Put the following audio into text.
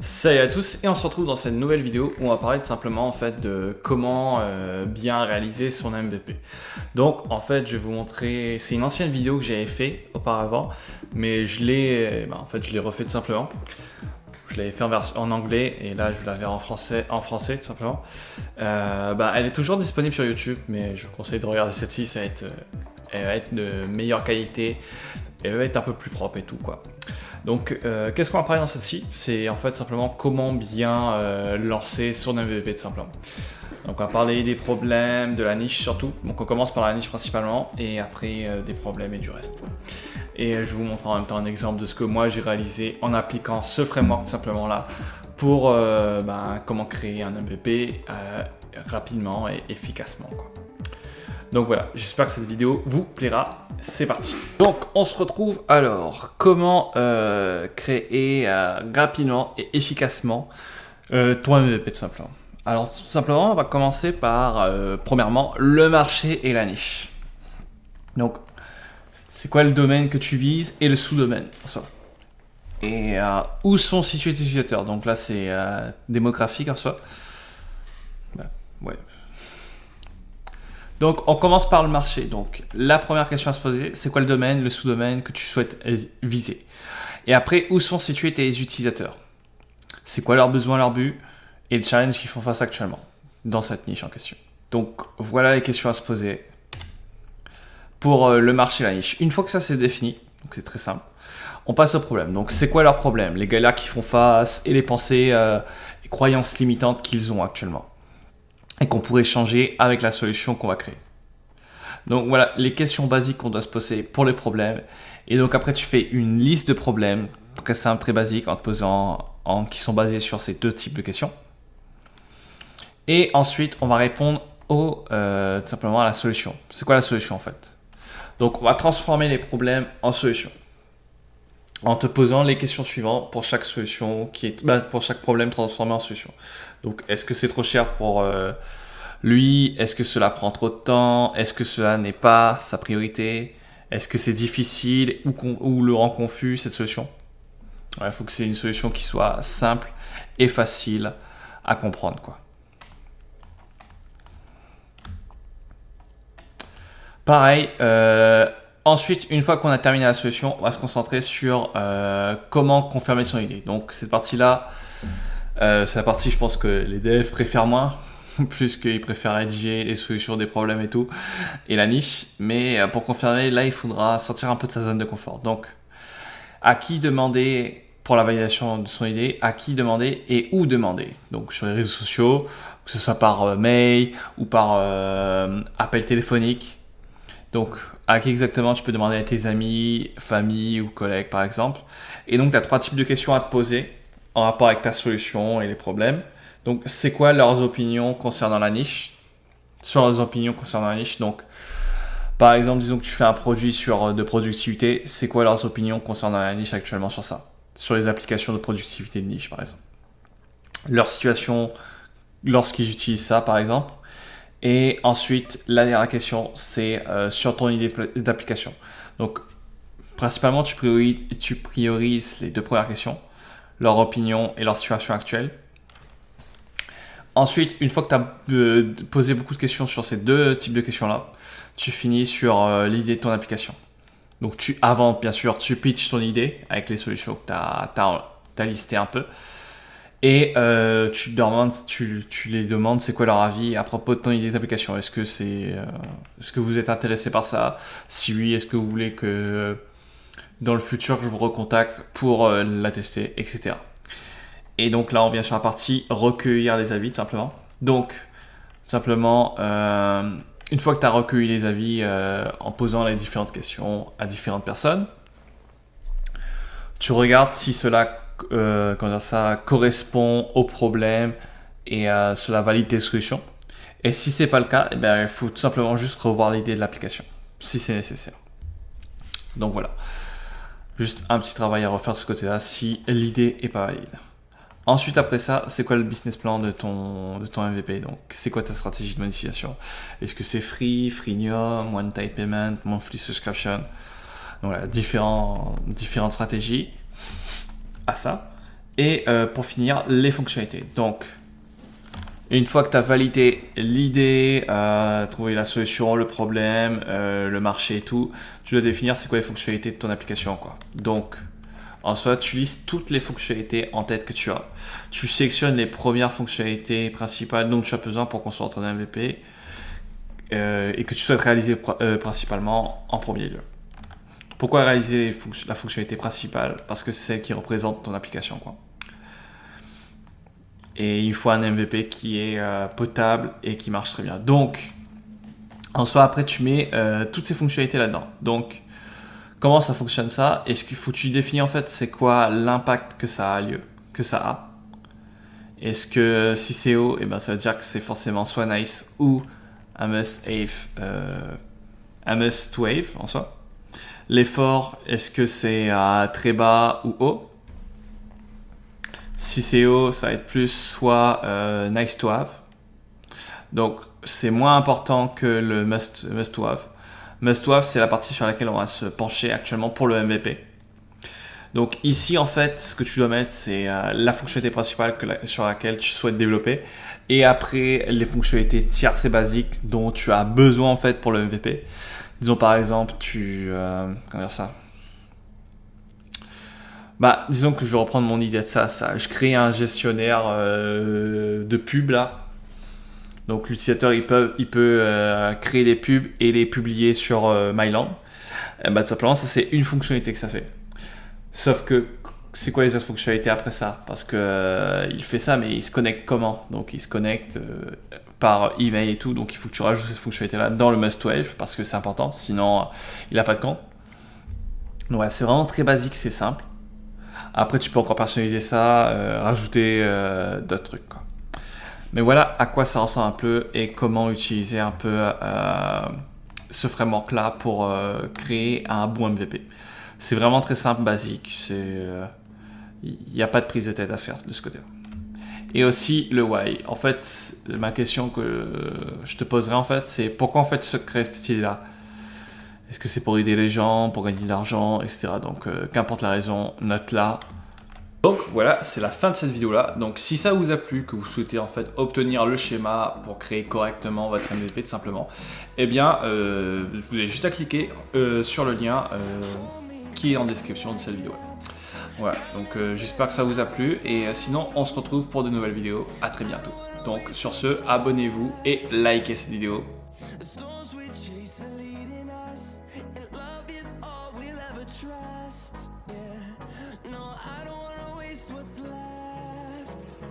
Salut à tous et on se retrouve dans cette nouvelle vidéo où on va parler tout simplement en fait de comment bien réaliser son MVP. Donc en fait je vais vous montrer, c'est une ancienne vidéo que j'avais fait auparavant mais je l'ai refait tout simplement. Je l'avais fait en anglais et là je vais la faire en français tout simplement. Elle est toujours disponible sur YouTube mais je vous conseille de regarder celle-ci, elle va être de meilleure qualité, elle va être un peu plus propre et tout quoi. Donc, qu'est-ce qu'on va parler dans celle-ci? C'est en fait simplement comment bien lancer son MVP tout simplement. Donc, on va parler des problèmes, de la niche surtout. Donc, on commence par la niche principalement et après des problèmes et du reste. Et je vous montre en même temps un exemple de ce que moi j'ai réalisé en appliquant ce framework tout simplement là pour comment créer un MVP rapidement et efficacement, quoi. Donc voilà, j'espère que cette vidéo vous plaira. C'est parti. Donc on se retrouve alors. Comment créer rapidement et efficacement ton MVP tout simplement. Alors tout simplement, on va commencer par premièrement le marché et la niche. Donc c'est quoi le domaine que tu vises et le sous-domaine en soi. Et où sont situés tes utilisateurs. Donc là c'est démographique en soi. Ouais. Donc, on commence par le marché. Donc, la première question à se poser, c'est quoi le domaine, le sous-domaine que tu souhaites viser? Et après, où sont situés tes utilisateurs? C'est quoi leurs besoins, leurs buts et le challenge qu'ils font face actuellement dans cette niche en question. Donc, voilà les questions à se poser pour le marché et la niche. Une fois que ça c'est défini, donc c'est très simple, on passe au problème. Donc, c'est quoi leurs problèmes? Les galères qu'ils font face et les pensées et croyances limitantes qu'ils ont actuellement et qu'on pourrait changer avec la solution qu'on va créer. Donc voilà les questions basiques qu'on doit se poser pour les problèmes. Et donc après tu fais une liste de problèmes très simples, très basiques qui sont basés sur ces deux types de questions. Et ensuite on va répondre tout simplement à la solution. C'est quoi la solution en fait? Donc on va transformer les problèmes en solutions en te posant les questions suivantes pour chaque solution pour chaque problème transformé en solution. Donc est-ce que c'est trop cher pour lui? Est-ce que cela prend trop de temps? Est-ce que cela n'est pas sa priorité? Est-ce que c'est difficile ou le rend confus cette solution? Il faut que c'est une solution qui soit simple et facile à comprendre, quoi. Pareil, ensuite, une fois qu'on a terminé la solution, on va se concentrer sur comment confirmer son idée. Donc cette partie-là, c'est la partie, je pense que les devs préfèrent moins, plus qu'ils préfèrent rédiger les solutions des problèmes et tout, et la niche. Mais pour confirmer, là, il faudra sortir un peu de sa zone de confort. Donc, à qui demander pour la validation de son idée, à qui demander et où demander. Donc, sur les réseaux sociaux, que ce soit par mail ou par appel téléphonique. Donc, à qui exactement tu peux demander à tes amis, famille ou collègues, par exemple. Et donc, tu as 3 types de questions à te poser en rapport avec ta solution et les problèmes. Donc, c'est quoi leurs opinions concernant la niche? Sur leurs opinions concernant la niche. Donc, par exemple, disons que tu fais un produit de productivité. C'est quoi leurs opinions concernant la niche actuellement sur ça? Sur les applications de productivité de niche, par exemple. Leur situation lorsqu'ils utilisent ça, par exemple. Et ensuite, la dernière question, c'est sur ton idée d'application. Donc, principalement, tu priorises les 2 premières questions, leur opinion et leur situation actuelle. Ensuite, une fois que tu as posé beaucoup de questions sur ces 2 types de questions-là, tu finis sur l'idée de ton application. Donc, avant, bien sûr, tu pitches ton idée avec les solutions que tu as listées un peu. Et tu les demandes c'est quoi leur avis à propos de ton idée d'application. Est-ce que vous êtes intéressé par ça? Si oui, est-ce que vous voulez que dans le futur que je vous recontacte pour la tester, etc. Et donc là, on vient sur la partie recueillir les avis, tout simplement. Donc, simplement, une fois que tu as recueilli les avis en posant les différentes questions à différentes personnes, tu regardes si cela correspond au problème et cela valide tes solutions. Et si c'est pas le cas, il faut tout simplement juste revoir l'idée de l'application, si c'est nécessaire. Donc voilà, juste un petit travail à refaire de ce côté-là si l'idée est pas valide. Ensuite, après ça, c'est quoi le business plan de ton MVP? Donc, c'est quoi ta stratégie de monétisation? Est-ce que c'est free, freemium, one-time payment, monthly subscription? Donc voilà, différentes stratégies à ça. Et pour finir, les fonctionnalités. Donc, une fois que tu as validé l'idée, trouvé la solution, le problème, le marché et tout, tu dois définir c'est quoi les fonctionnalités de ton application, quoi. Donc, en soi, tu listes toutes les fonctionnalités en tête que tu as. Tu sélectionnes les premières fonctionnalités principales dont tu as besoin pour construire ton MVP et que tu souhaites réaliser principalement en premier lieu. Pourquoi réaliser la fonctionnalité principale? Parce que c'est celle qui représente ton application, quoi. Et il faut un MVP qui est potable et qui marche très bien. Donc, en soi, après, tu mets toutes ces fonctionnalités là-dedans. Donc, comment ça fonctionne ça? Est-ce qu'il faut que tu définis en fait c'est quoi l'impact que ça a? Est-ce que si c'est haut, eh ben, ça veut dire que c'est forcément soit nice ou un must wave en soi. L'effort, est-ce que c'est très bas ou haut? Si c'est haut, ça va être plus soit nice to have. Donc, c'est moins important que le must to have. Must to have, c'est la partie sur laquelle on va se pencher actuellement pour le MVP. Donc ici, en fait, ce que tu dois mettre, c'est la fonctionnalité principale sur laquelle tu souhaites développer. Et après, les fonctionnalités tierces et basiques dont tu as besoin en fait pour le MVP. Disons par exemple, comment dire ça? Disons que je vais reprendre mon idée de ça. Je crée un gestionnaire de pub là. Donc l'utilisateur il peut créer des pubs et les publier sur Myland. Et tout simplement ça c'est une fonctionnalité que ça fait. Sauf que c'est quoi les autres fonctionnalités après ça? Parce que il fait ça mais il se connecte comment? Donc il se connecte par email et tout. Donc il faut que tu rajoutes cette fonctionnalité là dans le must have parce que c'est important. Sinon il n'a pas de compte. Donc voilà, c'est vraiment très basique, c'est simple. Après tu peux encore personnaliser ça, rajouter d'autres trucs, quoi. Mais voilà à quoi ça ressemble un peu et comment utiliser un peu ce framework-là pour créer un bon MVP. C'est vraiment très simple, basique. Il n'y a pas de prise de tête à faire de ce côté-là. Et aussi le why. En fait, ma question que je te poserai en fait, c'est pourquoi en fait tu souhaites créer cette idée-là? Est-ce que c'est pour aider les gens, pour gagner de l'argent, etc. Donc qu'importe la raison, note-la. Donc voilà, c'est la fin de cette vidéo là. Donc si ça vous a plu, que vous souhaitez en fait obtenir le schéma pour créer correctement votre MVP tout simplement, eh bien vous avez juste à cliquer sur le lien qui est en description de cette vidéo là. Voilà, donc j'espère que ça vous a plu et sinon on se retrouve pour de nouvelles vidéos. À très bientôt. Donc sur ce, abonnez-vous et likez cette vidéo. What's left?